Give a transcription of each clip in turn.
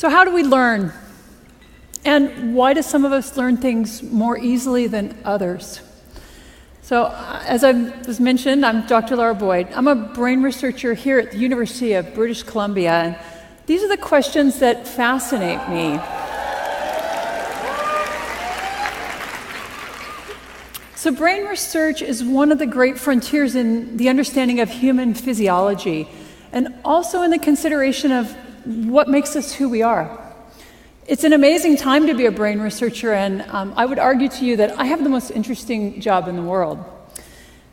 So how do we learn? And why do some of us learn things more easily than others? So as I was mentioned, I'm Dr. Lara Boyd. I'm a brain researcher here at the University of British Columbia, and these are the questions that fascinate me. So brain research is one of the great frontiers in the understanding of human physiology, and also in the consideration of what makes us who we are. It's an amazing time to be a brain researcher, and I would argue to you that I have the most interesting job in the world.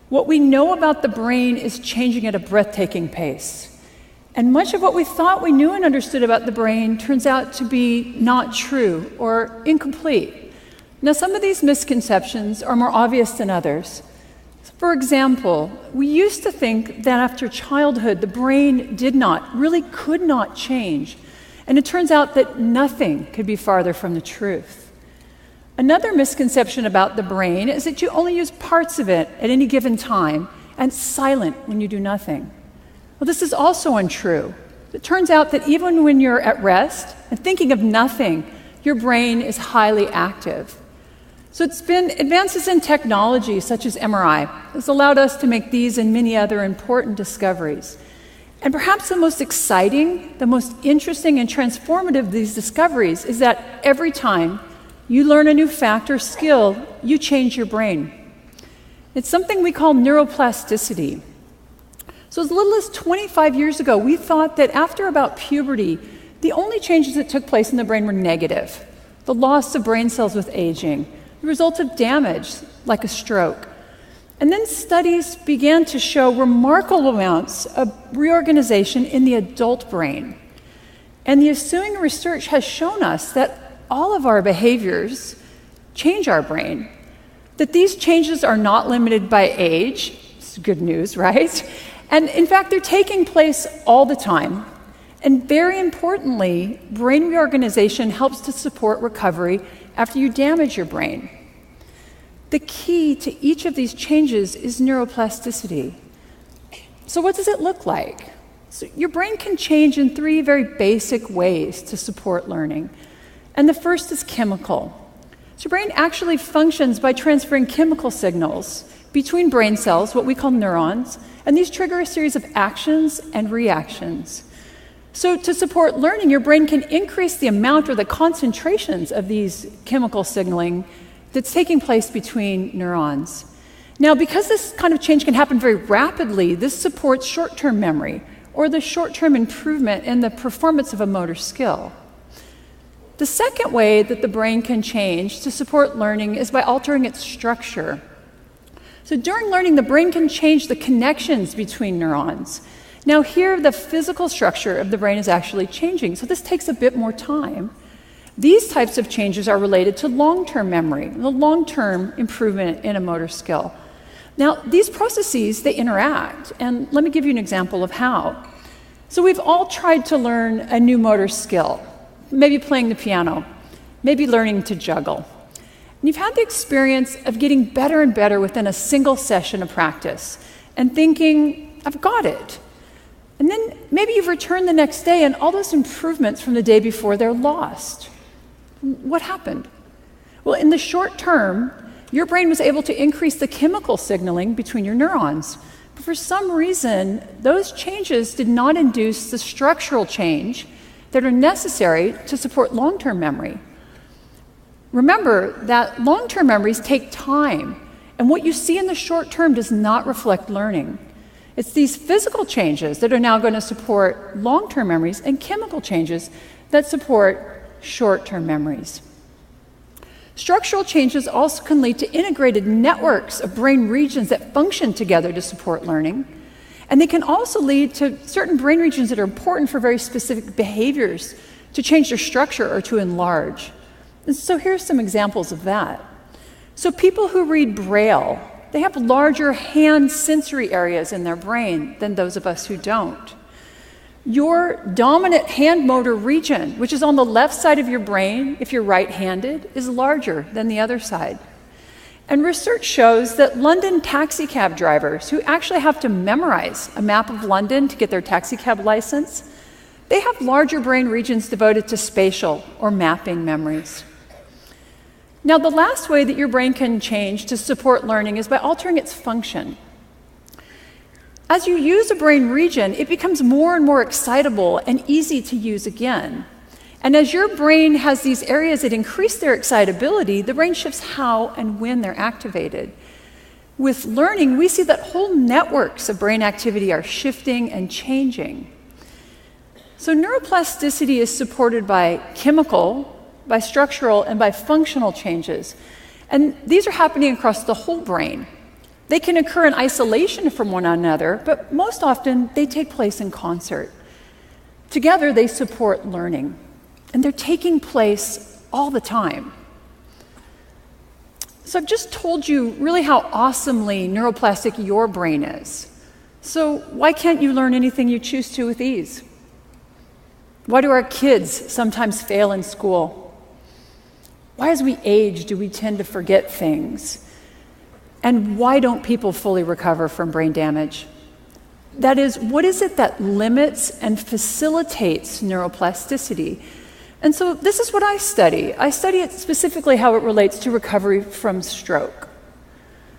What we know about the brain is changing at a breathtaking pace. And much of what we thought we knew and understood about the brain turns out to be not true or incomplete. Now, some of these misconceptions are more obvious than others. For example, we used to think that after childhood, the brain could not change. And it turns out that nothing could be farther from the truth. Another misconception about the brain is that you only use parts of it at any given time, and it's silent when you do nothing. Well, this is also untrue. It turns out that even when you're at rest and thinking of nothing, your brain is highly active. So it's been advances in technology, such as MRI, that's allowed us to make these and many other important discoveries. And perhaps the most exciting, the most interesting and transformative of these discoveries is that every time you learn a new fact or skill, you change your brain. It's something we call neuroplasticity. So as little as 25 years ago, we thought that after about puberty, the only changes that took place in the brain were negative. The loss of brain cells with aging, the result of damage, like a stroke. And then studies began to show remarkable amounts of reorganization in the adult brain. And the ensuing research has shown us that all of our behaviors change our brain, that these changes are not limited by age. It's good news, right? And in fact, they're taking place all the time. And very importantly, brain reorganization helps to support recovery after you damage your brain. The key to each of these changes is neuroplasticity. So what does it look like? So your brain can change in three very basic ways to support learning. And the first is chemical. So your brain actually functions by transferring chemical signals between brain cells, what we call neurons, and these trigger a series of actions and reactions. So to support learning, your brain can increase the amount or the concentrations of these chemical signaling that's taking place between neurons. Now, because this kind of change can happen very rapidly, this supports short-term memory or the short-term improvement in the performance of a motor skill. The second way that the brain can change to support learning is by altering its structure. So during learning, the brain can change the connections between neurons. Now here, the physical structure of the brain is actually changing, so this takes a bit more time. These types of changes are related to long-term memory, the long-term improvement in a motor skill. Now, these processes, they interact, and let me give you an example of how. So we've all tried to learn a new motor skill, maybe playing the piano, maybe learning to juggle. And you've had the experience of getting better and better within a single session of practice and thinking, I've got it. And then maybe you've returned the next day and all those improvements from the day before, they're lost. What happened? Well, in the short term, your brain was able to increase the chemical signaling between your neurons. But for some reason, those changes did not induce the structural change that are necessary to support long-term memory. Remember that long-term memories take time, and what you see in the short term does not reflect learning. It's these physical changes that are now going to support long-term memories and chemical changes that support short-term memories. Structural changes also can lead to integrated networks of brain regions that function together to support learning. And they can also lead to certain brain regions that are important for very specific behaviors to change their structure or to enlarge. And so here's some examples of that. So people who read Braille, they have larger hand sensory areas in their brain than those of us who don't. Your dominant hand motor region, which is on the left side of your brain if you're right-handed, is larger than the other side. And research shows that London taxi cab drivers who actually have to memorize a map of London to get their taxi cab license, they have larger brain regions devoted to spatial or mapping memories. Now, the last way that your brain can change to support learning is by altering its function. As you use a brain region, it becomes more and more excitable and easy to use again. And as your brain has these areas that increase their excitability, the brain shifts how and when they're activated. With learning, we see that whole networks of brain activity are shifting and changing. So neuroplasticity is supported by chemical, by structural, and by functional changes. And these are happening across the whole brain. They can occur in isolation from one another, but most often they take place in concert. Together, they support learning, and they're taking place all the time. So I've just told you really how awesomely neuroplastic your brain is. So why can't you learn anything you choose to with ease? Why do our kids sometimes fail in school? Why, as we age, do we tend to forget things? And why don't people fully recover from brain damage? That is, what is it that limits and facilitates neuroplasticity? And so this is what I study. I study it specifically how it relates to recovery from stroke.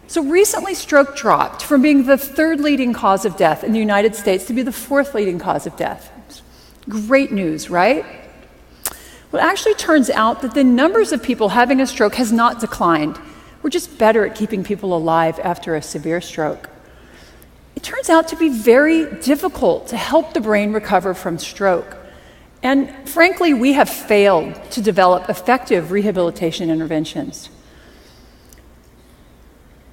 So recently, stroke dropped from being the third leading cause of death in the United States to be the fourth leading cause of death. Great news, right? Well, it actually turns out that the numbers of people having a stroke has not declined. We're just better at keeping people alive after a severe stroke. It turns out to be very difficult to help the brain recover from stroke. And frankly, we have failed to develop effective rehabilitation interventions.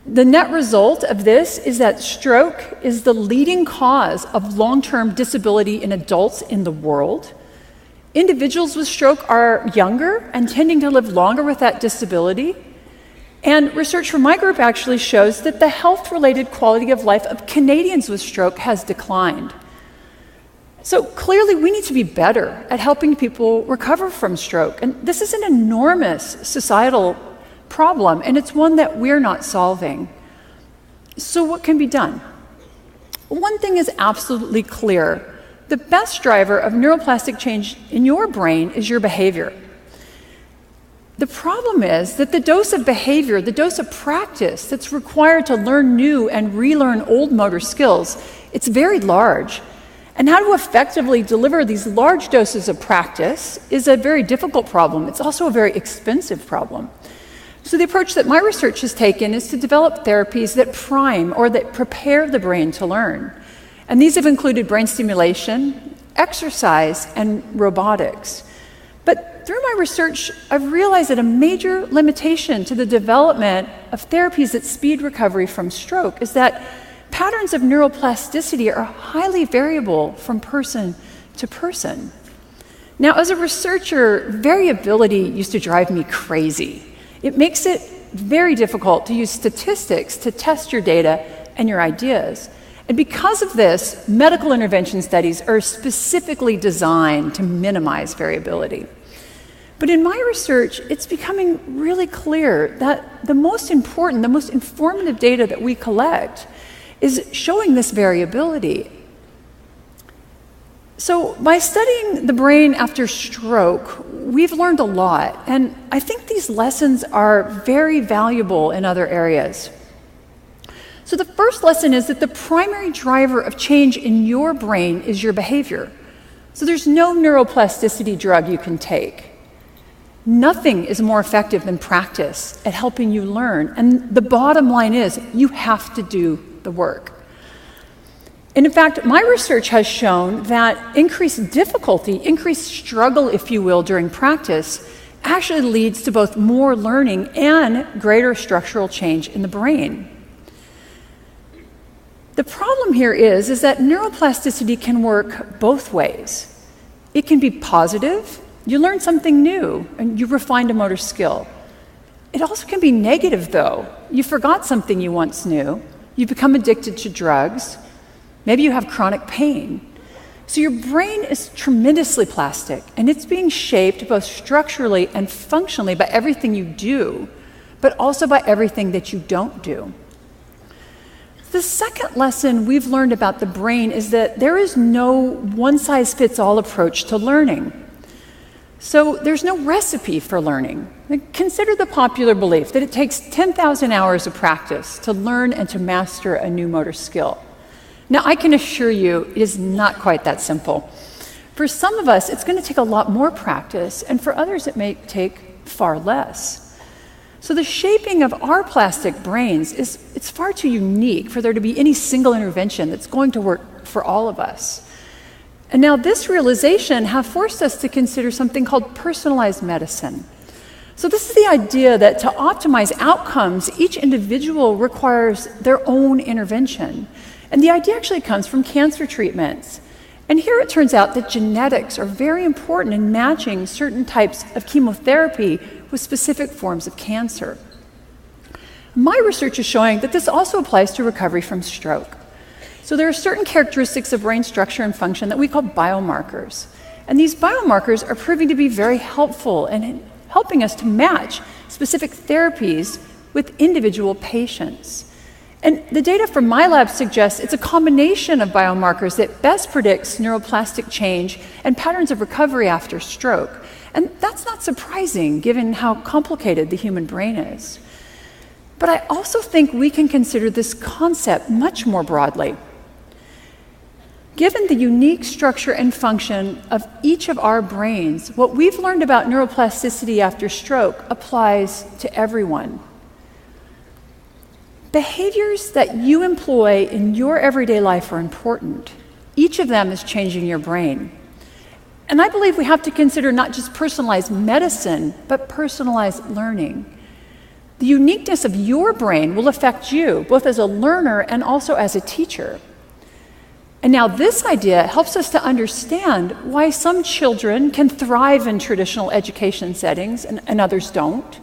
The net result of this is that stroke is the leading cause of long-term disability in adults in the world. Individuals with stroke are younger and tending to live longer with that disability. And research from my group actually shows that the health-related quality of life of Canadians with stroke has declined. So clearly, we need to be better at helping people recover from stroke. And this is an enormous societal problem, and it's one that we're not solving. So what can be done? One thing is absolutely clear. The best driver of neuroplastic change in your brain is your behavior. The problem is that the dose of behavior, the dose of practice that's required to learn new and relearn old motor skills, it's very large. And how to effectively deliver these large doses of practice is a very difficult problem. It's also a very expensive problem. So the approach that my research has taken is to develop therapies that prime or that prepare the brain to learn. And these have included brain stimulation, exercise, and robotics. But through my research, I've realized that a major limitation to the development of therapies that speed recovery from stroke is that patterns of neuroplasticity are highly variable from person to person. Now, as a researcher, variability used to drive me crazy. It makes it very difficult to use statistics to test your data and your ideas. And because of this, medical intervention studies are specifically designed to minimize variability. But in my research, it's becoming really clear that the most important, the most informative data that we collect is showing this variability. So by studying the brain after stroke, we've learned a lot, and I think these lessons are very valuable in other areas. So the first lesson is that the primary driver of change in your brain is your behavior. So there's no neuroplasticity drug you can take. Nothing is more effective than practice at helping you learn, and the bottom line is you have to do the work. And in fact, my research has shown that increased difficulty, increased struggle, if you will, during practice actually leads to both more learning and greater structural change in the brain. The problem here is that neuroplasticity can work both ways. It can be positive. You learn something new and you refined a motor skill. It also can be negative, though. You forgot something you once knew. You become addicted to drugs. Maybe you have chronic pain. So your brain is tremendously plastic, and it's being shaped both structurally and functionally by everything you do, but also by everything that you don't do. The second lesson we've learned about the brain is that there is no one-size-fits-all approach to learning. So there's no recipe for learning. Consider the popular belief that it takes 10,000 hours of practice to learn and to master a new motor skill. Now, I can assure you it is not quite that simple. For some of us, it's going to take a lot more practice, and for others, it may take far less. So the shaping of our plastic brains it's far too unique for there to be any single intervention that's going to work for all of us. And now this realization have forced us to consider something called personalized medicine. So this is the idea that to optimize outcomes, each individual requires their own intervention. And the idea actually comes from cancer treatments. And here it turns out that genetics are very important in matching certain types of chemotherapy with specific forms of cancer. My research is showing that this also applies to recovery from stroke. So there are certain characteristics of brain structure and function that we call biomarkers. And these biomarkers are proving to be very helpful in helping us to match specific therapies with individual patients. And the data from my lab suggests it's a combination of biomarkers that best predicts neuroplastic change and patterns of recovery after stroke. And that's not surprising given how complicated the human brain is. But I also think we can consider this concept much more broadly. Given the unique structure and function of each of our brains, what we've learned about neuroplasticity after stroke applies to everyone. Behaviors that you employ in your everyday life are important. Each of them is changing your brain. And I believe we have to consider not just personalized medicine, but personalized learning. The uniqueness of your brain will affect you, both as a learner and also as a teacher. And now this idea helps us to understand why some children can thrive in traditional education settings and others don't.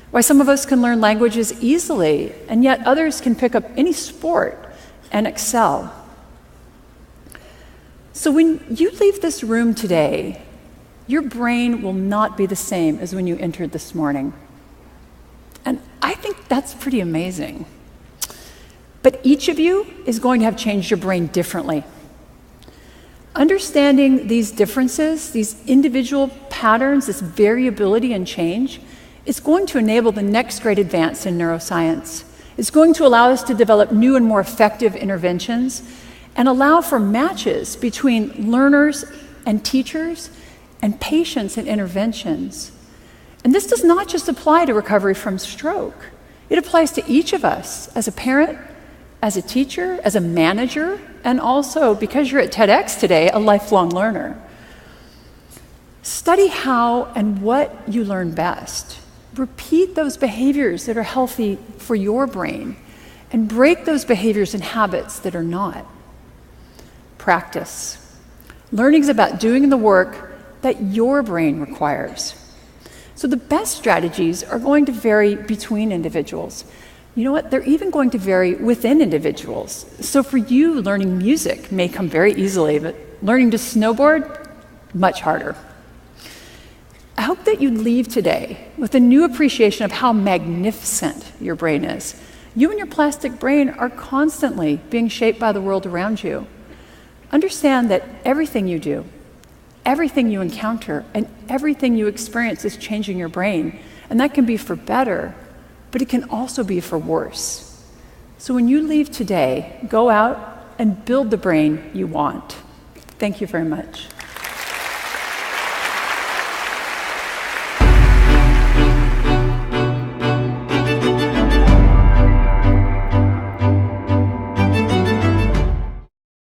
Why some of us can learn languages easily, and yet others can pick up any sport and excel. So when you leave this room today, your brain will not be the same as when you entered this morning. And I think that's pretty amazing. But each of you is going to have changed your brain differently. Understanding these differences, these individual patterns, this variability and change, is going to enable the next great advance in neuroscience. It's going to allow us to develop new and more effective interventions and allow for matches between learners and teachers and patients and interventions. And this does not just apply to recovery from stroke. It applies to each of us as a parent, as a teacher, as a manager, and also, because you're at TEDx today, a lifelong learner. Study how and what you learn best. Repeat those behaviors that are healthy for your brain and break those behaviors and habits that are not. Practice. Learning is about doing the work that your brain requires. So the best strategies are going to vary between individuals. You know what? They're even going to vary within individuals. So for you, learning music may come very easily, but learning to snowboard, much harder. I hope that you leave today with a new appreciation of how magnificent your brain is. You and your plastic brain are constantly being shaped by the world around you. Understand that everything you do, everything you encounter, and everything you experience is changing your brain. And that can be for better, but it can also be for worse. So when you leave today, go out and build the brain you want. Thank you very much.